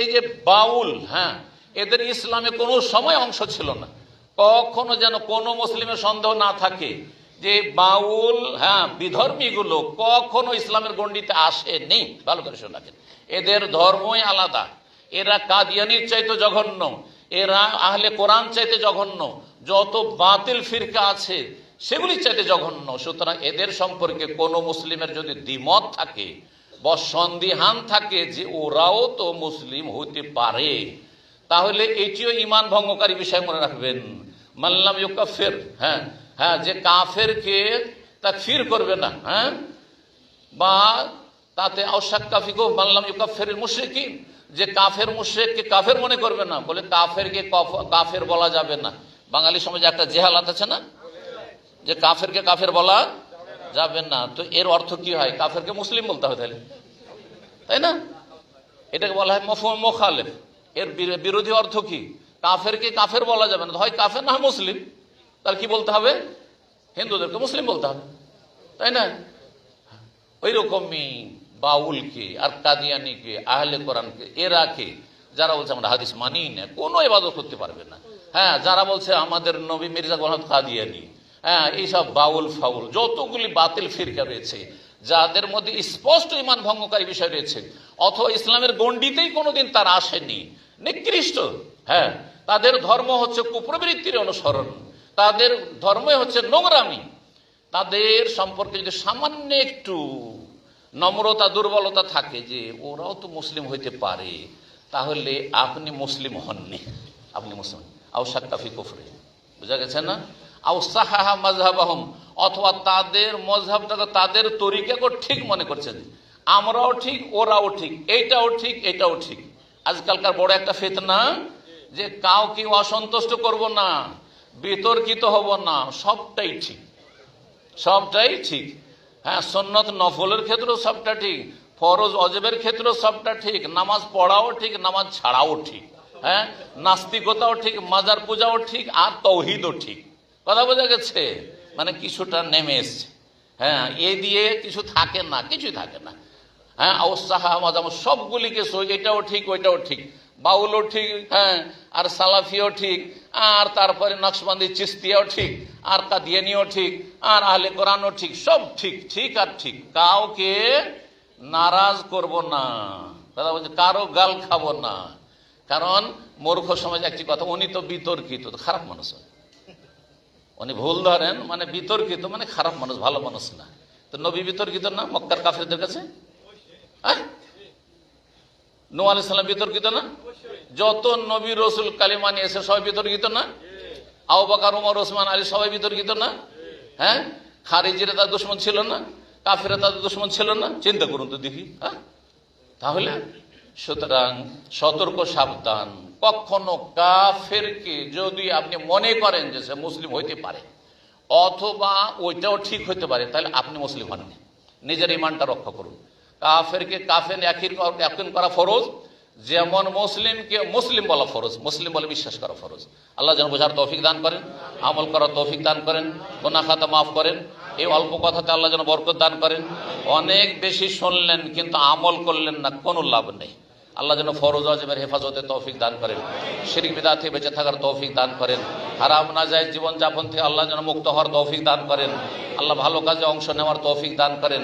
এই যে বাউল, হ্যাঁ, এদের ইসলামে কোনো সময় অংশ ছিল না। কখনো যেন কোনো মুসলিমের সন্দেহ না থাকে যে বাউল, হ্যাঁ, বিধর্মীগুলো কখনো ইসলামের গণ্ডিতে আসেনি। ভালো করে শোনা রাখেন, এদের ধর্মই আলাদা। এরা কাদিয়ানির চাইতে জঘন্য, এরা আহলে কোরআন চাইতে জঘন্য, যত বাতিল ফিরকা আছে সেগুলির চাইতে জঘন্য। সুতরাং এদের সম্পর্কে কোনো মুসলিমের যদি দ্বিমত থাকে বা সন্দিহান থাকে যে ওরাও তো মুসলিম হতে পারে, তাহলে এটিও ঈমান ভঙ্গকারী বিষয় মনে রাখবেন। মাল্লাম ইউকাফির, হ্যাঁ হ্যাঁ, যে কাফেরকে তাকফির করবে না, হ্যাঁ, বা তাতে আওশাক্কাফিকো মাল্লাম ইউকাফিরুল মুশরিকিন, যে কাফের মুশরিককে কাফের মনে করবে না, বলে কাফেরকে কাফের বলা যাবে না। বাঙালি সমাজে একটা জেহালাত আছে না, যে কাফেরকে কাফের বলা যাবে না। তো এর অর্থ কি হয়? কাফেরকে মুসলিম বলতে হবে তাহলে, তাই না? এটাকে বলা হয় মফহুম মুখালেফ। এর বিরোধী অর্থ কি? কাফেরকে কাফের বলা যাবে না, হয় কাফের না হয় মুসলিম। তাহলে কি বলতে হবে? হিন্দুদেরকে মুসলিম বলতে হবে, তাই না? ওই রকমই বাউলকে আর কাদিয়ানিকে, আহলে কোরআনকে, এরাকে যারা বলছে আমরা হাদিস মানি না, কোনো ইবাদত করতে পারবে না, হ্যাঁ, যারা বলছে আমাদের নবী মির্জা গোলাম কাদিয়ানি, হ্যাঁ, এইসব বাউল ফাউল যতগুলি বাতিল ফিরকা রয়েছে, যাদের মধ্যে স্পষ্ট ঈমান ভঙ্গকারী বিষয় রয়েছে, অথবা ইসলামের গণ্ডিতেই কোনোদিন তারা আসেনি, নিকৃষ্ট, হ্যাঁ, তাদের ধর্ম হচ্ছে কুপ্রবৃত্তির অনুসরণ, তাদের ধর্মই হচ্ছে নোংরামি, তাদের সম্পর্কে যদি সামান্য একটু নম্রতা দুর্বলতা থাকে যে ওরাও তো মুসলিম হইতে পারে, তাহলে আপনি মুসলিম হননি, আপনি মুসলিম আও শাক্কাফি কুফরে। বুঝা গেছে না? আও সাহাহা মাযহাবাহুম, অথবা তাদের মযহাবটাকে, তাদের তরিকাকে ঠিক মনে করছেন, আমরাও ঠিক ওরাও ঠিক, এইটাও ঠিক এটাও ঠিক। আজকালকার বড় একটা ফিতনা যে কাউকে অসন্তুষ্ট করব না, বিতর্কিত হব না, সবটাই ঠিক, সবটাই ঠিক, হ্যাঁ, সুন্নত নফলের ক্ষেত্রেও সবটা ঠিক, ফরজ অজেবের ক্ষেত্রেও সবটা ঠিক, নামাজ পড়াও ঠিক, নামাজ ছাড়াও ঠিক, হ্যাঁ, নাস্তিকতাও ঠিক, মাজার পূজাও ঠিক, আর তৌহিদও ঠিক। কথা বোঝা গেছে? মানে কিছুটা নেমে এসছে, হ্যাঁ, এ দিয়ে কিছু থাকে না, কিছুই থাকে না, হ্যাঁ, আওসাহা মাজাম সবগুলিকে এটাও ঠিক ওইটাও ঠিক, বাউলও ঠিক, হ্যাঁ, আর সালাফিও ঠিক, আর তারপরে নকশবন্দি চিস্তিয়াও ঠিক, আর কাদিয়ানিও ঠিক, আর আহলে কোরআনও ঠিক, সব ঠিক, ঠিক আর ঠিক। কাউকে নারাজ করব না, কথা বলছে, কারো গাল খাবো না। কারণ মূর্খ সমাজ একটি কথা, উনি তো বিতর্কিত, খারাপ মানুষ, উনি ভুল ধরেন, মানে বিতর্কিত মানে খারাপ মানুষ, ভালো মানুষ না। তো নবী বিতর্কিত না মক্কার কাফেরদের কাছে? হ্যাঁ, নূহ আলাইহিস সালাম বিতর্কিত না? যত নবী রসুল কালিমা নিয়ে এসে সবাই বিতর্কিত না? আবু বকর, ওমর, ওসমান, আলী সবাই বিতর্কিত না? হ্যাঁ, খারিজিরা তার দুশমন ছিল না? কাফেরা তাদের দুশমন ছিল না? চিন্তা করুন তো দেখি। হ্যাঁ, তাহলে সুতরাং সতর্ক, সাবধান। কখনো কাফেরকে যদি আপনি মনে করেন যে সে মুসলিম হইতে পারে অথবা ওইটাও ঠিক হইতে পারে, তাহলে আপনি মুসলিম হননি। নিজের ইমানটা রক্ষা করুন। কাফেরকে কাফের ইয়াকিন করা ফরজ, যেমন মুসলিমকে মুসলিম বলা ফরজ, মুসলিম বলে বিশ্বাস করা ফরজ। আল্লাহ যেন বোঝার তৌফিক দান করেন, আমল করার তৌফিক দান করেন, গুনাহ খাতা মাফ করেন। এই অল্প কথাতে আল্লাহ যেন বরকত দান করেন। অনেক বেশি শুনলেন কিন্তু আমল করলেন না, কোনো লাভ নেই। আল্লাহ যেন ফরজ ওয়াজিবের হেফাজতে তৌফিক দান করেন, শিরক বিদআত থেকে বেঁচে থাকার তৌফিক দান করেন, হারাম নাজায়েজ জীবনযাপন থেকে আল্লাহ যেন মুক্ত হওয়ার তৌফিক দান করেন, আল্লাহ ভালো কাজে অংশ নেওয়ার তৌফিক দান করেন।